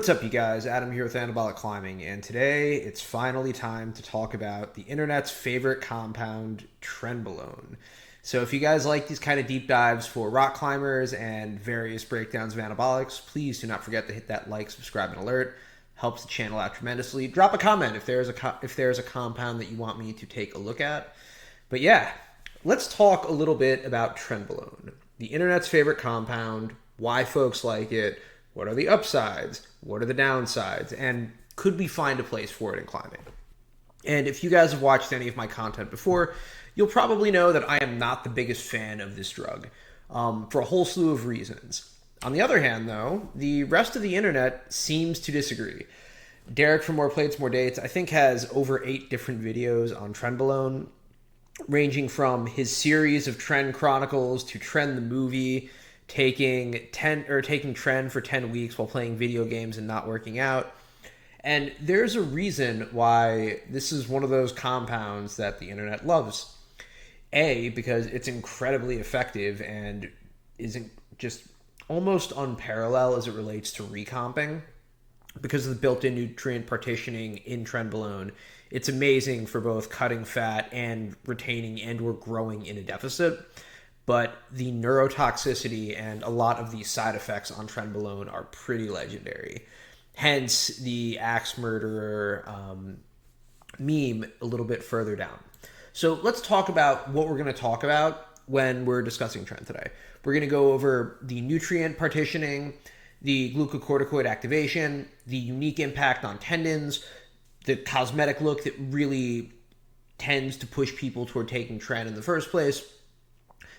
What's up, you guys? Adam here with Anabolic Climbing, and today it's finally time to talk about the internet's favorite compound, trenbolone. So if you guys like these kind of deep dives for rock climbers and various breakdowns of anabolics, please do not forget to hit that like, subscribe, and alert. Helps the channel out tremendously. Drop a comment if there's a compound that you want me to take a look at. But yeah, let's talk a little bit about trenbolone, the internet's favorite compound, why folks like it, what are the upsides, what are the downsides, and could we find a place for it in climbing? And if you guys have watched any of my content before, you'll probably know that I am not the biggest fan of this drug for a whole slew of reasons. On the other hand, though, the rest of the internet seems to disagree. Derek from More Plates, More Dates, I think, has over 8 different videos on trenbolone, ranging from his series of Tren Chronicles to Tren the movie, taking Tren for 10 weeks while playing video games and not working out. And there's a reason why this is one of those compounds that the internet loves. A, because it's incredibly effective and isn't just almost unparalleled as it relates to recomping. Because of the built-in nutrient partitioning in trenbolone, it's amazing for both cutting fat and retaining and or growing in a deficit. But the neurotoxicity and a lot of the side effects on trenbolone are pretty legendary. Hence the axe murderer meme a little bit further down. So let's talk about what we're going to talk about when we're discussing Tren today. We're going to go over the nutrient partitioning, the glucocorticoid activation, the unique impact on tendons, the cosmetic look that really tends to push people toward taking Tren in the first place,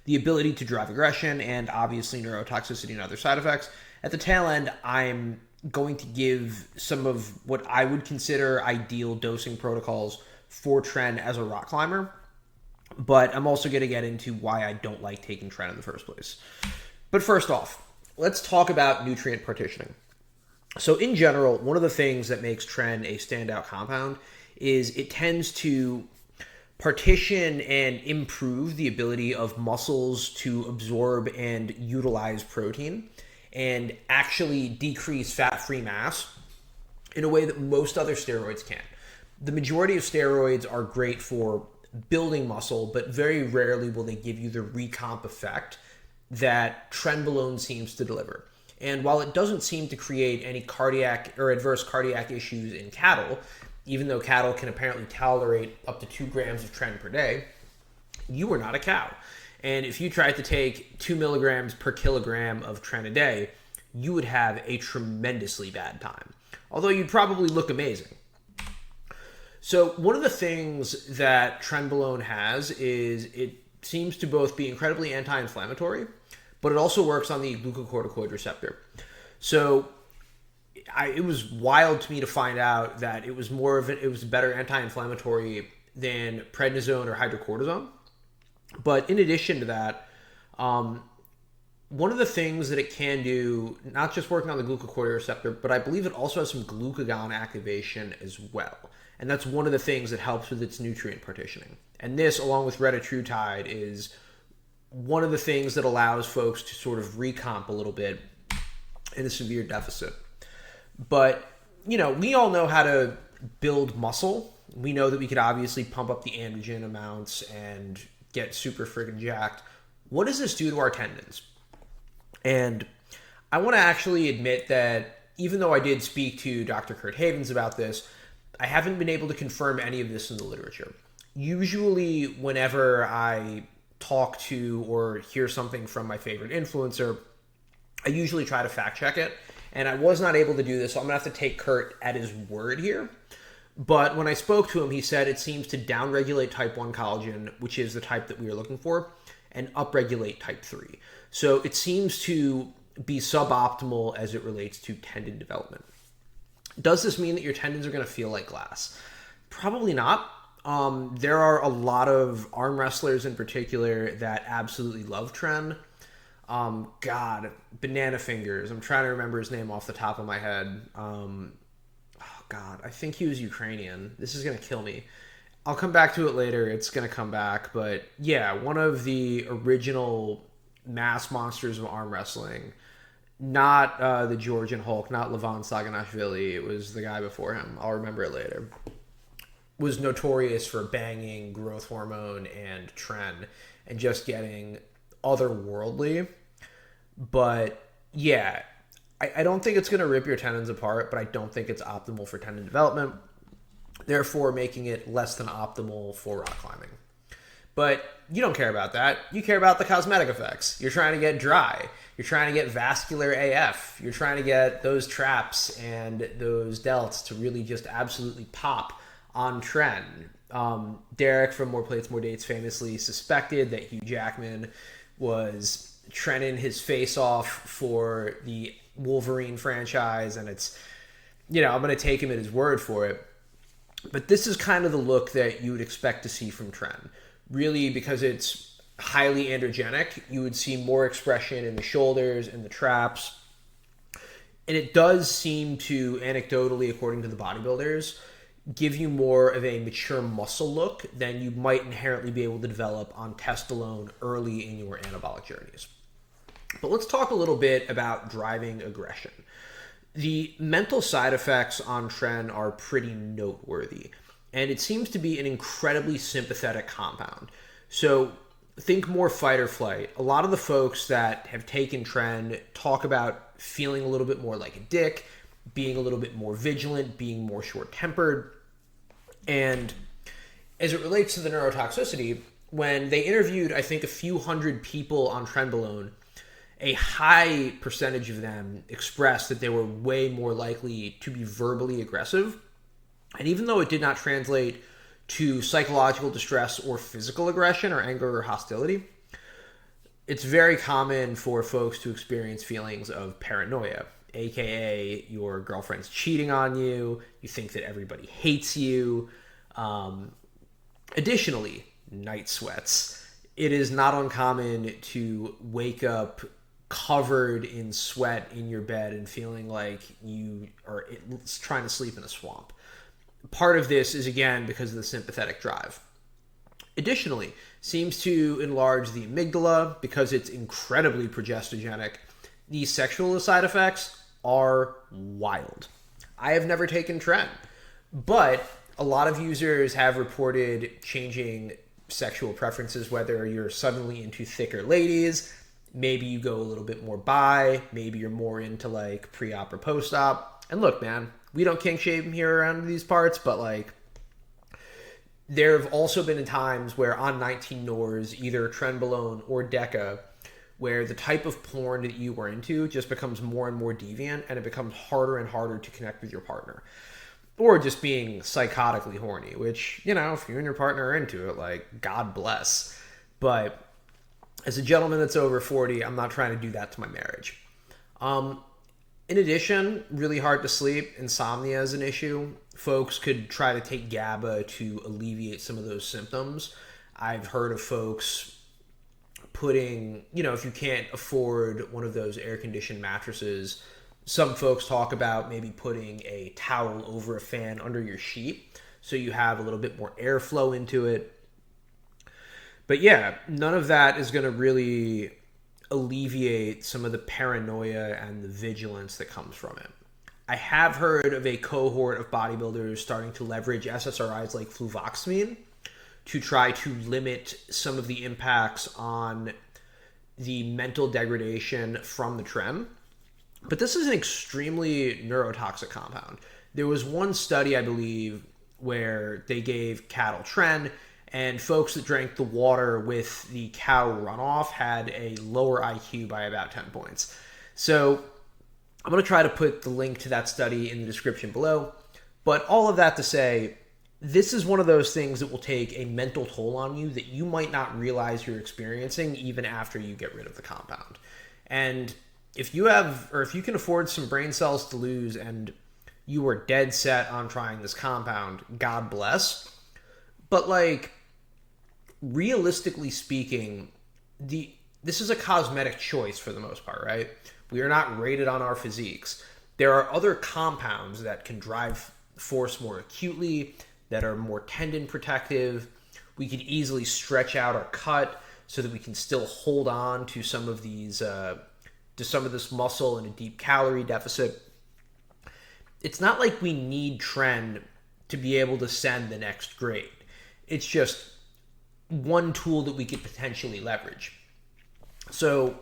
the ability to drive aggression, and obviously neurotoxicity and other side effects. At the tail end, I'm going to give some of what I would consider ideal dosing protocols for Tren as a rock climber, but I'm also going to get into why I don't like taking Tren in the first place. But first off, let's talk about nutrient partitioning. So in general, one of the things that makes Tren a standout compound is it tends to partition and improve the ability of muscles to absorb and utilize protein and actually decrease fat-free mass in a way that most other steroids can't. The majority of steroids are great for building muscle, but very rarely will they give you the recomp effect that trenbolone seems to deliver. And while it doesn't seem to create any cardiac or adverse cardiac issues in cattle, even though cattle can apparently tolerate up to 2 grams of Tren per day, you are not a cow. And if you tried to take 2 milligrams per kilogram of Tren a day, you would have a tremendously bad time. Although you'd probably look amazing. So one of the things that trenbolone has is it seems to both be incredibly anti-inflammatory, but it also works on the glucocorticoid receptor. So it was wild to me to find out that it was a better anti-inflammatory than prednisone or hydrocortisone. But in addition to that, one of the things that it can do, not just working on the glucocorticoid receptor, but I believe it also has some glucagon activation as well. And that's one of the things that helps with its nutrient partitioning. And this, along with retatrutide, is one of the things that allows folks to sort of recomp a little bit in a severe deficit. But, you know, we all know how to build muscle. We know that we could obviously pump up the androgen amounts and get super friggin' jacked. What does this do to our tendons? And I want to actually admit that even though I did speak to Dr. Kurt Havens about this, I haven't been able to confirm any of this in the literature. Usually, whenever I talk to or hear something from my favorite influencer, I usually try to fact check it. And I was not able to do this, so I'm going to have to take Kurt at his word here. But when I spoke to him, he said it seems to downregulate type 1 collagen, which is the type that we are looking for, and upregulate type 3. So it seems to be suboptimal as it relates to tendon development. Does this mean that your tendons are going to feel like glass? Probably not. There are a lot of arm wrestlers in particular that absolutely love Tren. God, Banana Fingers. I'm trying to remember his name off the top of my head. Oh God, I think he was Ukrainian. This is going to kill me. I'll come back to it later. It's going to come back. But yeah, one of the original mass monsters of arm wrestling Not the Georgian Hulk, not Levon Saganashvili. It was the guy before him. I'll remember it later. Was notorious for banging growth hormone and tren and just getting otherworldly. But yeah, I don't think it's going to rip your tendons apart, but I don't think it's optimal for tendon development, therefore making it less than optimal for rock climbing. But you don't care about that. You care about the cosmetic effects. You're trying to get dry. You're trying to get vascular AF. You're trying to get those traps and those delts to really just absolutely pop on tren. Derek from More Plates, More Dates famously suspected that Hugh Jackman was trening his face off for the Wolverine franchise, and it's, I'm going to take him at his word for it. But this is kind of the look that you would expect to see from tren. Really, because it's highly androgenic, you would see more expression in the shoulders and the traps. And it does seem to, anecdotally, according to the bodybuilders, give you more of a mature muscle look than you might inherently be able to develop on test alone early in your anabolic journeys. But let's talk a little bit about driving aggression. The mental side effects on tren are pretty noteworthy, and it seems to be an incredibly sympathetic compound. So think more fight or flight. A lot of the folks that have taken tren talk about feeling a little bit more like a dick, being a little bit more vigilant, being more short-tempered. And as it relates to the neurotoxicity, when they interviewed, I think, a few hundred people on trenbolone, a high percentage of them expressed that they were way more likely to be verbally aggressive. And even though it did not translate to psychological distress or physical aggression or anger or hostility, it's very common for folks to experience feelings of paranoia, aka your girlfriend's cheating on you, you think that everybody hates you. Additionally, night sweats. It is not uncommon to wake up covered in sweat in your bed and feeling like you are trying to sleep in a swamp. Part of this is, again, because of the sympathetic drive. Additionally, seems to enlarge the amygdala because it's incredibly progestogenic. These sexual side effects are wild. I have never taken tren, but a lot of users have reported changing sexual preferences, whether you're suddenly into thicker ladies, maybe you go a little bit more bi, maybe you're more into like pre-op or post-op. And look, man, we don't kink shame here around these parts, but like there have also been times where on 19 Nors, either trenbolone or Deca, where the type of porn that you were into just becomes more and more deviant, and it becomes harder and harder to connect with your partner. Or just being psychotically horny, which, if you and your partner are into it, like, God bless. But as a gentleman that's over 40, I'm not trying to do that to my marriage. In addition, really hard to sleep, insomnia is an issue. Folks could try to take GABA to alleviate some of those symptoms. I've heard of folks putting, if you can't afford one of those air-conditioned mattresses, some folks talk about maybe putting a towel over a fan under your sheet so you have a little bit more airflow into it. But yeah, none of that is going to really alleviate some of the paranoia and the vigilance that comes from it. I have heard of a cohort of bodybuilders starting to leverage SSRIs like fluvoxamine to try to limit some of the impacts on the mental degradation from the tren. But this is an extremely neurotoxic compound. There was one study, I believe, where they gave cattle tren, and folks that drank the water with the cow runoff had a lower IQ by about 10 points. So I'm going to try to put the link to that study in the description below. But all of that to say, this is one of those things that will take a mental toll on you that you might not realize you're experiencing even after you get rid of the compound. And if you can afford some brain cells to lose and you are dead set on trying this compound, God bless. But like, realistically speaking, this is a cosmetic choice for the most part, right? We are not rated on our physiques. There are other compounds that can drive force more acutely, that are more tendon protective. We could easily stretch out our cut so that we can still hold on to some of these to some of this muscle and a deep calorie deficit. It's not like we need tren to be able to send the next grade. It's just one tool that we could potentially leverage. So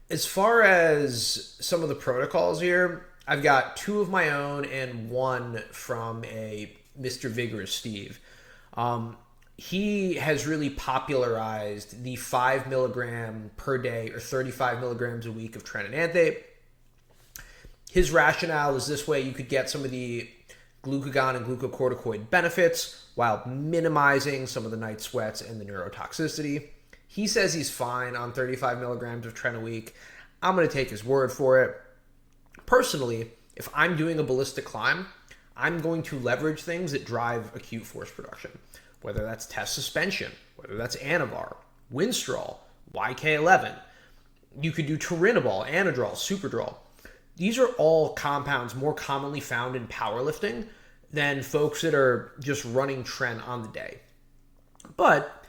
as far as some of the protocols here, I've got 2 of my own and 1 from a Mr. Vigorous Steve. He has really popularized the 5 milligram per day or 35 milligrams a week of trenanthate. His rationale is this way you could get some of the glucagon and glucocorticoid benefits while minimizing some of the night sweats and the neurotoxicity. He says he's fine on 35 milligrams of tren a week. I'm going to take his word for it. Personally, if I'm doing a ballistic climb, I'm going to leverage things that drive acute force production, whether that's test suspension, whether that's Anavar, Winstrol, YK11. You could do Turinabol, Anadrol, Superdrol. These are all compounds more commonly found in powerlifting than folks that are just running tren on the day. But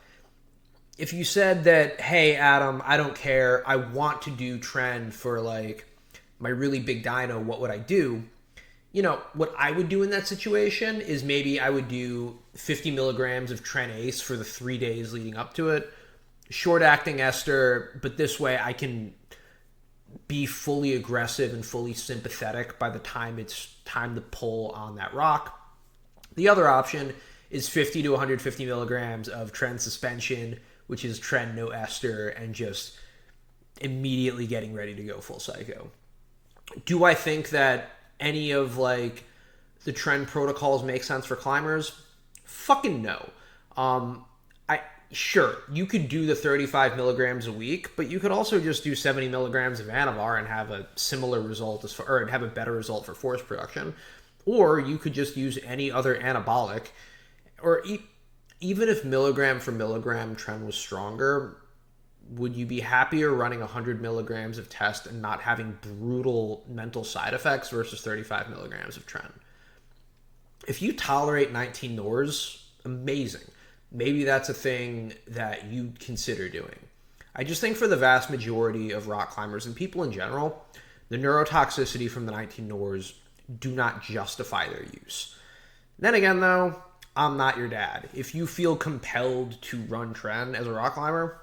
if you said that, hey, Adam, I don't care, I want to do tren for like my really big dyno, what would I do? You know, what I would do in that situation is maybe I would do 50 milligrams of tren ace for the 3 days leading up to it. Short acting ester, but this way I can be fully aggressive and fully sympathetic by the time it's time to pull on that rock. The other option is 50 to 150 milligrams of tren suspension, which is tren no ester, and just immediately getting ready to go full psycho. Do I think that any of like the tren protocols make sense for climbers? Fucking no. Sure, you could do the 35 milligrams a week, but you could also just do 70 milligrams of Anavar and have a similar result or have a better result for force production. Or you could just use any other anabolic, or even if milligram for milligram tren was stronger, would you be happier running 100 milligrams of test and not having brutal mental side effects versus 35 milligrams of tren? If you tolerate 19 NORs, amazing. Maybe that's a thing that you'd consider doing. I just think for the vast majority of rock climbers and people in general, the neurotoxicity from the 19 NORs do not justify their use. Then again, though, I'm not your dad. If you feel compelled to run tren as a rock climber,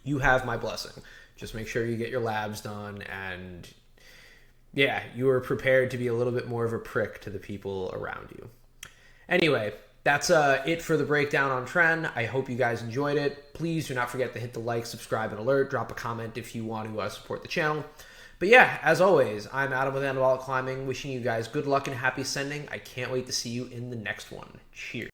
you have my blessing. Just make sure you get your labs done, and yeah, you are prepared to be a little bit more of a prick to the people around you. Anyway, that's it for the breakdown on tren. I hope you guys enjoyed it. Please do not forget to hit the like, subscribe, and alert. Drop a comment if you want to support the channel. But yeah, as always, I'm Adam with Anabolic Climbing, wishing you guys good luck and happy sending. I can't wait to see you in the next one. Cheers.